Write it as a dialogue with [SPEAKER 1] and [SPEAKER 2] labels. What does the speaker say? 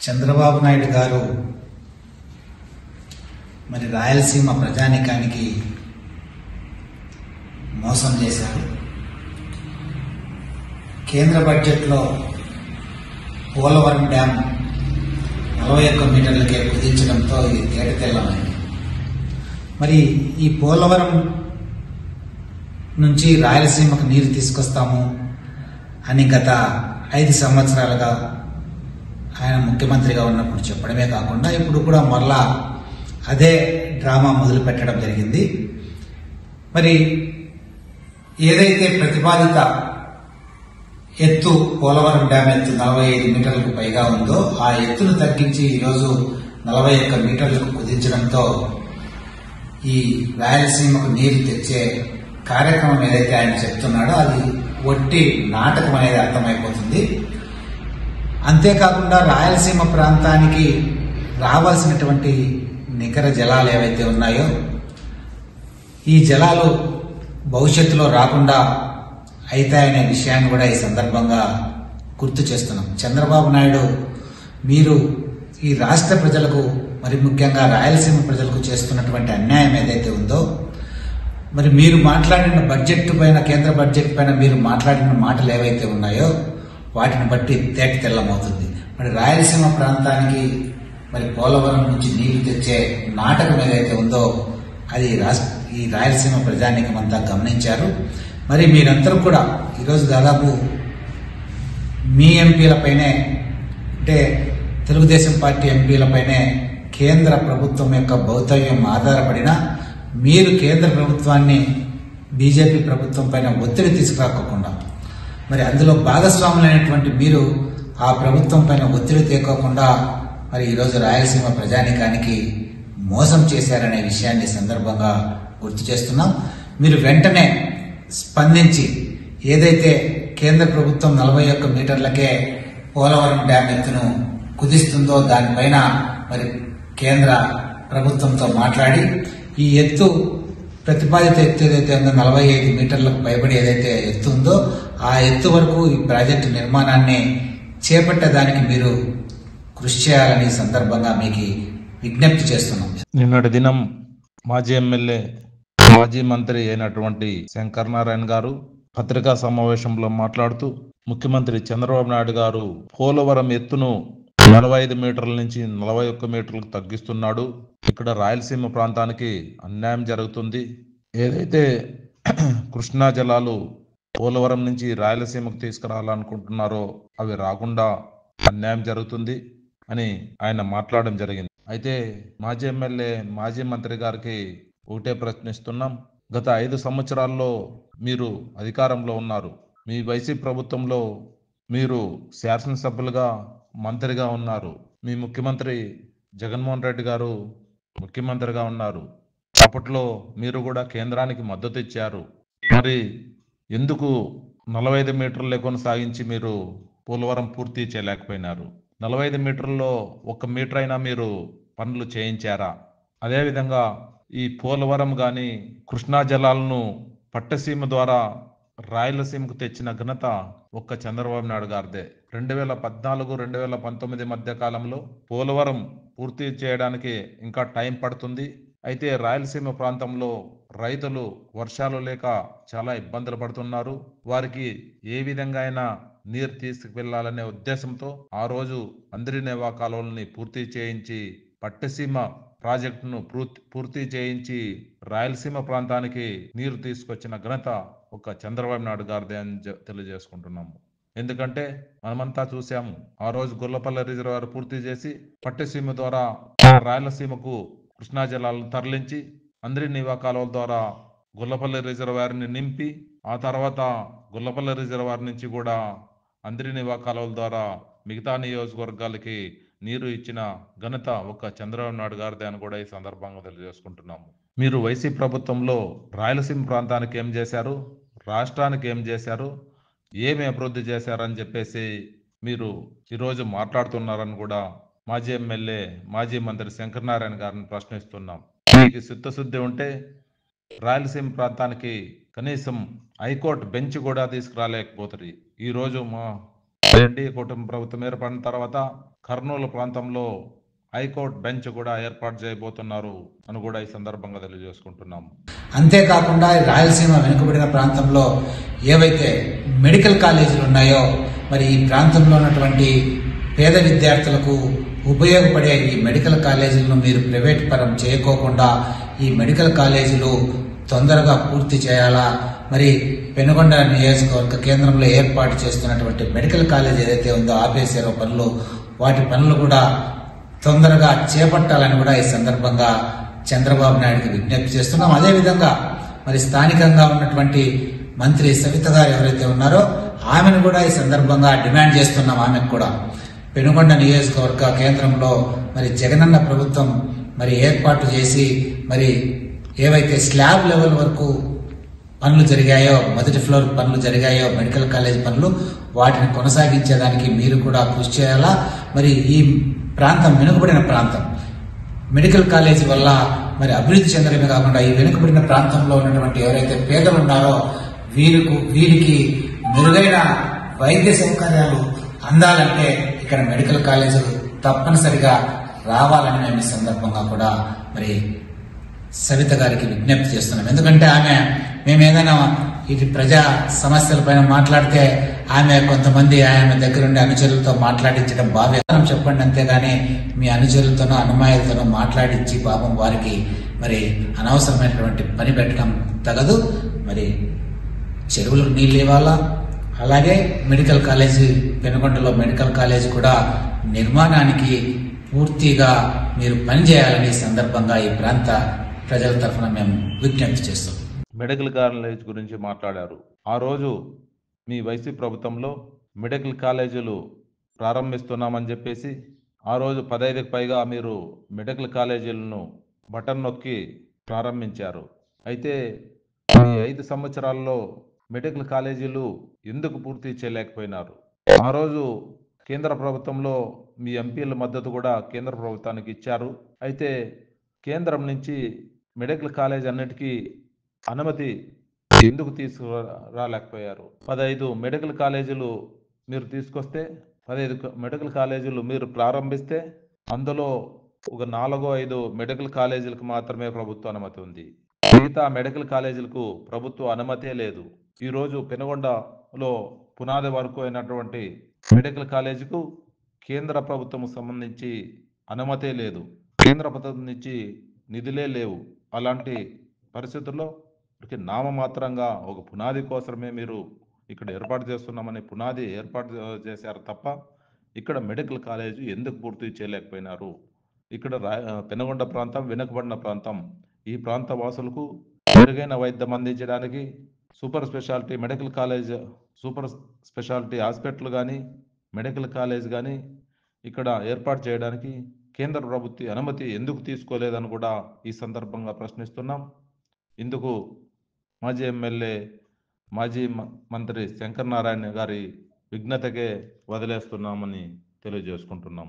[SPEAKER 1] చంద్రబాబు నాయుడు గారు మరి రాయలసీమ ప్రజానికానికి మోసం చేశారు. కేంద్ర బడ్జెట్లో పోలవరం డ్యాం 41 మీటర్లకే కుదించడంతో ఇది తేటతెల్లమైంది. మరి ఈ పోలవరం నుంచి రాయలసీమకు నీరు తీసుకొస్తాము అని గత 5 సంవత్సరాలుగా ఆయన ముఖ్యమంత్రిగా ఉన్నప్పుడు చెప్పడమే కాకుండా ఇప్పుడు కూడా మరలా అదే డ్రామా మొదలు పెట్టడం జరిగింది. మరి ఏదైతే ప్రతిపాదిత ఎత్తు పోలవరం డ్యాం ఎత్తు 45 మీటర్లకు పైగా ఉందో ఆ ఎత్తును తగ్గించి ఈరోజు 41 మీటర్లకు కుదించడంతో ఈ రాయలసీమకు నీరు తెచ్చే కార్యక్రమం ఏదైతే ఆయన చెప్తున్నాడో అది ఒట్టి నాటకం అనేది అర్థమైపోతుంది. అంతేకాకుండా రాయలసీమ ప్రాంతానికి రావాల్సినటువంటి నికర జలాలు ఏవైతే ఉన్నాయో ఈ జలాలు భవిష్యత్తులో రాకుండా అవుతాయనే విషయాన్ని కూడా ఈ సందర్భంగా గుర్తు చేస్తున్నాం. చంద్రబాబు నాయుడు మీరు ఈ రాష్ట్ర ప్రజలకు మరి ముఖ్యంగా రాయలసీమ ప్రజలకు చేస్తున్నటువంటి అన్యాయం ఏదైతే ఉందో మరి మీరు మాట్లాడిన బడ్జెట్ పైన కేంద్ర బడ్జెట్ పైన మీరు మాట్లాడిన మాటలు ఏవైతే ఉన్నాయో వాటిని బట్టి తేట తెల్లమవుతుంది. మరి రాయలసీమ ప్రాంతానికి మరి పోలవరం నుంచి నీళ్లు తెచ్చే నాటకం ఏదైతే ఉందో అది ఈ రాయలసీమ ప్రజానీకం అంతా గమనించారు. మరి మీరందరూ కూడా ఈరోజు దాదాపు మీ ఎంపీలపైనే అంటే తెలుగుదేశం పార్టీ ఎంపీలపైనే కేంద్ర ప్రభుత్వం యొక్క భౌతవ్యం ఆధారపడిన మీరు కేంద్ర ప్రభుత్వాన్ని బీజేపీ ప్రభుత్వం పైన ఒత్తిడి తీసుకురాకోకుండా మరి అందులో భాగస్వాములైనటువంటి మీరు ఆ ప్రభుత్వం పైన ఒత్తిడి తేకోకుండా మరి ఈరోజు రాయలసీమ ప్రజానికానికి మోసం చేశారనే విషయాన్ని సందర్భంగా గుర్తు చేస్తున్నాం. మీరు వెంటనే స్పందించి ఏదైతే కేంద్ర ప్రభుత్వం 41 మీటర్లకే పోలవరం డ్యాం ఎత్తును కుదిస్తుందో దానిపైన మరి కేంద్ర ప్రభుత్వంతో మాట్లాడి ఈ ఎత్తు ప్రతిపాదిత ఎత్తు ఏదైతే ఉందో 45 మీటర్లకు పైబడి ఏదైతే ఎత్తు ఉందో ఆ ఎత్తు వరకు ఈ ప్రాజెక్టు నిర్మాణాన్ని చేపట్టడానికి మీరు కృషి చేయాలని సందర్భంగా మీకు విజ్ఞప్తి చేస్తున్నాం.
[SPEAKER 2] నిన్నటి దినం మాజీ ఎమ్మెల్యే మాజీ మంత్రి అయినటువంటి శంకర్ నారాయణ గారు పత్రికా సమావేశంలో మాట్లాడుతూ ముఖ్యమంత్రి చంద్రబాబు నాయుడు గారు పోలవరం ఎత్తును 45 మీటర్ల నుంచి 41 మీటర్లకు తగ్గిస్తున్నాడు. ఇక్కడ రాయలసీమ ప్రాంతానికి అన్యాయం జరుగుతుంది. ఏదైతే కృష్ణా జలాలు పోలవరం నుంచి రాయలసీమకు తీసుకురావాలనుకుంటున్నారో అవి రాకుండా అన్యాయం జరుగుతుంది అని ఆయన మాట్లాడడం జరిగింది. అయితే మాజీ ఎమ్మెల్యే మాజీ మంత్రి గారికి ఒకటే ప్రశ్నిస్తున్నాం. గత 5 సంవత్సరాల్లో మీరు అధికారంలో ఉన్నారు. మీ వైసీపీ ప్రభుత్వంలో మీరు శాసనసభ్యులుగా మంత్రిగా ఉన్నారు. మీ ముఖ్యమంత్రి జగన్మోహన్ రెడ్డి గారు ముఖ్యమంత్రిగా ఉన్నారు. అప్పట్లో మీరు కూడా కేంద్రానికి మద్దతు ఇచ్చారు. మరి ఎందుకు 45 మీటర్లే కొనసాగించి మీరు పోలవరం పూర్తి చేయలేకపోయినారు? 45 మీటర్లలో 1 మీటర్ అయినా మీరు పనులు చేయించారా? అదేవిధంగా ఈ పోలవరం కానీ కృష్ణా జలాలను పట్టసీమ ద్వారా రాయలసీమకు తెచ్చిన ఘనత ఒక్క చంద్రబాబు నాయుడు గారిదే. 2014-2019 మధ్య కాలంలో పోలవరం పూర్తి చేయడానికి ఇంకా టైం పడుతుంది. అయితే రాయలసీమ ప్రాంతంలో రైతులు వర్షాలు లేక చాలా ఇబ్బందులు పడుతున్నారు. వారికి ఏ విధంగా అయినా నీరు తీసుకువెళ్లాలనే ఉద్దేశంతో ఆ రోజు అందరినేవా కాలువల్ని పూర్తి చేయించి పట్టసీమ ప్రాజెక్టును పూర్తి చేయించి రాయలసీమ ప్రాంతానికి నీరు తీసుకొచ్చిన ఘనత ఒక చంద్రబాబు నాయుడు గారిదే అని తెలియజేసుకుంటున్నాము. ఎందుకంటే మనమంతా చూసాము, ఆ రోజు గొల్లపల్లి రిజర్వాయర్ పూర్తి చేసి పట్టసీమ ద్వారా రాయలసీమకు కృష్ణా జలాలను తరలించి అందరినీవా కాలువల ద్వారా గొల్లపల్లి రిజర్వాయర్ని నింపి ఆ తర్వాత గొల్లపల్లి రిజర్వాయర్ నుంచి కూడా అందరినీవా కాలువల ద్వారా మిగతా నియోజకవర్గాలకి నీరు ఇచ్చిన ఘనత ఒక చంద్రబాబు నాయుడు గారిదే అని కూడా ఈ సందర్భంగా తెలియజేసుకుంటున్నాము. మీరు వైసీపీ ప్రభుత్వంలో రాయలసీమ ప్రాంతానికి ఏం చేశారు, రాష్ట్రానికి ఏం చేశారు, ఏమి అభివృద్ధి చేశారని చెప్పేసి మీరు ఈరోజు మాట్లాడుతున్నారని కూడా మాజీ ఎమ్మెల్యే మాజీ మంత్రి శంకర్ నారాయణ గారిని ప్రశ్నిస్తున్నాం. మీకు చిత్తశుద్ధి ఉంటే రాయలసీమ ప్రాంతానికి కనీసం హైకోర్టు బెంచ్ కూడా తీసుకురాలేకపోతుంది. ఈరోజు మా ఎన్డీఏ కూటమి ప్రభుత్వం ఏర్పడిన తర్వాత కర్నూలు ప్రాంతంలో హైకోర్టు బెంచ్ కూడా ఏర్పాటు చేయబోతున్నారు అని కూడా ఈ సందర్భంగా తెలియజేసుకుంటున్నాము.
[SPEAKER 1] అంతేకాకుండా రాయలసీమ వెనుకబడిన ప్రాంతంలో ఏవైతే మెడికల్ కాలేజీలు ఉన్నాయో మరి ఈ ప్రాంతంలో ఉన్నటువంటి పేద విద్యార్థులకు ఉపయోగపడే ఈ మెడికల్ కాలేజీలను మీరు ప్రైవేట్ పరం చేయకోకుండా ఈ మెడికల్ కాలేజీలు తొందరగా పూర్తి చేయాలా. మరి పెనుగొండ నియోజకవర్గ కేంద్రంలో ఏర్పాటు చేస్తున్నటువంటి మెడికల్ కాలేజ్ ఏదైతే ఉందో ఆపేసారో పనులు, వాటి పనులు కూడా తొందరగా చేపట్టాలని కూడా ఈ సందర్భంగా చంద్రబాబు నాయుడుకి విజ్ఞప్తి చేస్తున్నాం. అదేవిధంగా మరి స్థానికంగా ఉన్నటువంటి మంత్రి సవిత గారు ఎవరైతే ఉన్నారో ఆమెను కూడా ఈ సందర్భంగా డిమాండ్ చేస్తున్నాం. ఆమెకు కూడా పెనుగొండ నియోజకవర్గ కేంద్రంలో మరి జగనన్న ప్రభుత్వం మరి ఏర్పాటు చేసి మరి ఏవైతే స్లాబ్ లెవెల్ వరకు పనులు జరిగాయో, మొదటి ఫ్లోర్ పనులు జరిగాయో మెడికల్ కాలేజ్ పనులు, వాటిని కొనసాగించేదానికి మీరు కూడా కృషి చేయాలా. మరి ఈ ప్రాంతం వెనుకబడిన ప్రాంతం, మెడికల్ కాలేజీ వల్ల మరి అభివృద్ధి చెందడమే కాకుండా ఈ వెనుకబడిన ప్రాంతంలో ఉన్నటువంటి ఎవరైతే పేదలు ఉన్నారో వీరికి మెరుగైన వైద్య సౌకర్యాలు అందాలంటే ఇక్కడ మెడికల్ కాలేజీలు తప్పనిసరిగా రావాలని మేము ఈ సందర్భంగా కూడా మరి సవిత గారికి విజ్ఞప్తి చేస్తున్నాం. ఎందుకంటే మేము ఏదైనా ఇది ప్రజా సమస్యల పైన మాట్లాడితే కొంతమంది ఆమె దగ్గరుండి అనుచరులతో మాట్లాడించడం భావ్యం చెప్పండి, అంతేగాని మీ అనుచరులతోనో అనుమాయులతోనో మాట్లాడించి పాపం వారికి మరి అనవసరమైనటువంటి పని పెట్టడం తగదు. మరి చెరువులకు నీళ్ళు ఇవ్వాలా, అలాగే మెడికల్ కాలేజీ పెనుగొండలో మెడికల్ కాలేజీ కూడా నిర్మాణానికి పూర్తిగా మీరు పనిచేయాలని సందర్భంగా ఈ ప్రాంత ప్రజల తరఫున మేము విజ్ఞప్తి చేస్తాం.
[SPEAKER 2] మెడికల్ కాలేజ్ గురించి మాట్లాడారు. ఆ రోజు మీ వైసీపీ ప్రభుత్వంలో మెడికల్ కాలేజీలు ప్రారంభిస్తున్నామని చెప్పేసి ఆ రోజు 15కి పైగా మీరు మెడికల్ కాలేజీలను బటన్ నొక్కి ప్రారంభించారు. అయితే ఈ 5 సంవత్సరాల్లో మెడికల్ కాలేజీలు ఎందుకు పూర్తి చేయలేకపోయినారు? ఆ రోజు కేంద్ర ప్రభుత్వంలో మీ ఎంపీల మద్దతు కూడా కేంద్ర ప్రభుత్వానికి ఇచ్చారు. అయితే కేంద్రం నుంచి మెడికల్ కాలేజ్ అన్నిటికీ అనుమతి ఎందుకు తీసుకురాలేకపోయారు? 15 మెడికల్ కాలేజీలు మీరు తీసుకొస్తే, 15 మెడికల్ కాలేజీలు మీరు ప్రారంభిస్తే అందులో ఒక 4-5 మెడికల్ కాలేజీలకు మాత్రమే ప్రభుత్వ అనుమతి ఉంది. మిగతా మెడికల్ కాలేజీలకు ప్రభుత్వ అనుమతే లేదు. ఈరోజు పెనుగొండలో పునాది వరకు అయినటువంటి మెడికల్ కాలేజీకు కేంద్ర ప్రభుత్వం సంబంధించి అనుమతే లేదు. కేంద్ర ప్రభుత్వం నుంచి నిధులే లేవు. అలాంటి పరిస్థితుల్లో నామమాత్రంగా ఒక పునాది కోసమే మీరు ఇక్కడ ఏర్పాటు చేస్తున్నామని పునాది ఏర్పాటు చేశారు తప్ప ఇక్కడ మెడికల్ కాలేజీ ఎందుకు పూర్తి చేయలేకపోయినారు? ఇక్కడ పెనుగొండ ప్రాంతం వెనుకబడిన ప్రాంతం. ఈ ప్రాంత వాసులకు మెరుగైన వైద్యం అందించడానికి super speciality medical college, super speciality hospital కానీ మెడికల్ కాలేజ్ కానీ ఇక్కడ ఏర్పాటు చేయడానికి కేంద్ర ప్రభుత్వ అనుమతి ఎందుకు తీసుకోలేదని కూడా ఈ సందర్భంగా ప్రశ్నిస్తున్నాం. ఇందుకు మాజీ ఎమ్మెల్యే, మాజీ మంత్రి శంకర్ నారాయణ గారి విజ్ఞతకే వదిలేస్తున్నామని తెలియజేసుకుంటున్నాం.